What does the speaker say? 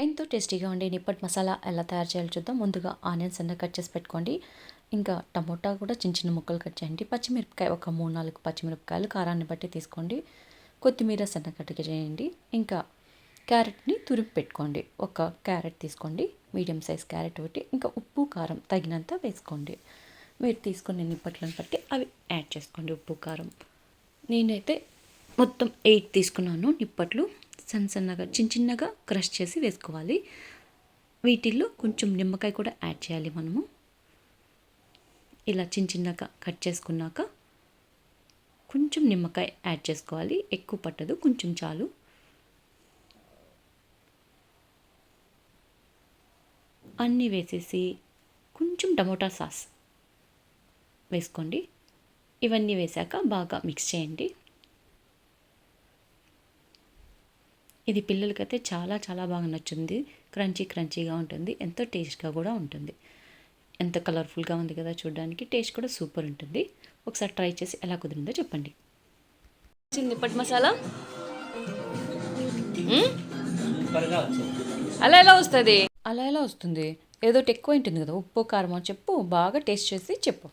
ఎంతో టేస్టీగా ఉండే నిప్పటి మసాలా ఎలా తయారు చేయాలో చూద్దాం. ముందుగా ఆనియన్స్ అన్నీ కట్ చేసి పెట్టుకోండి. ఇంకా టమోటా కూడా చిన్న చిన్న ముక్కలు కట్ చేయండి. పచ్చిమిరపకాయ ఒక 3-4 పచ్చిమిరపకాయలు కారాన్ని బట్టి తీసుకోండి. కొత్తిమీర సన్నగా కట్ చేయండి. ఇంకా క్యారెట్ని తురిమి పెట్టుకోండి. ఒక క్యారెట్ తీసుకోండి, మీడియం సైజ్ క్యారెట్ ఒకటి. ఇంకా ఉప్పు కారం తగినంత వేసుకోండి. మీరు తీసుకునే నిప్పట్లను బట్టి అవి యాడ్ చేసుకోండి. ఉప్పు కారం నేనైతే మొత్తం 8 తీసుకున్నాను నిప్పట్లు. సన్నగా చిన్నగా క్రష్ చేసి వేసుకోవాలి. వీటిల్లో కొంచెం నిమ్మకాయ కూడా యాడ్ చేయాలి మనము. ఇలా చిన్నగా కట్ చేసుకున్నాక కొంచెం నిమ్మకాయ యాడ్ చేసుకోవాలి. ఎక్కువ పట్టదు, కొంచెం చాలు. అన్నీ వేసేసి కొంచెం టమోటా సాస్ వేసుకోండి. ఇవన్నీ వేసాక బాగా మిక్స్ చేయండి. ఇది పిల్లలకైతే చాలా చాలా బాగా నచ్చుతుంది. క్రంచీగా ఉంటుంది, ఎంతో టేస్ట్గా కూడా ఉంటుంది. ఎంత కలర్ఫుల్గా ఉంది కదా చూడడానికి. టేస్ట్ కూడా సూపర్ ఉంటుంది. ఒకసారి ట్రై చేసి ఎలా కుదిరిందో చెప్పండి. నిప్పటి మసాలా అలా ఎలా వస్తుంది? ఏదో ఎక్కువ ఉంటుంది కదా, ఉప్పు కారం చెప్పు, బాగా టేస్ట్ చేసి చెప్పు.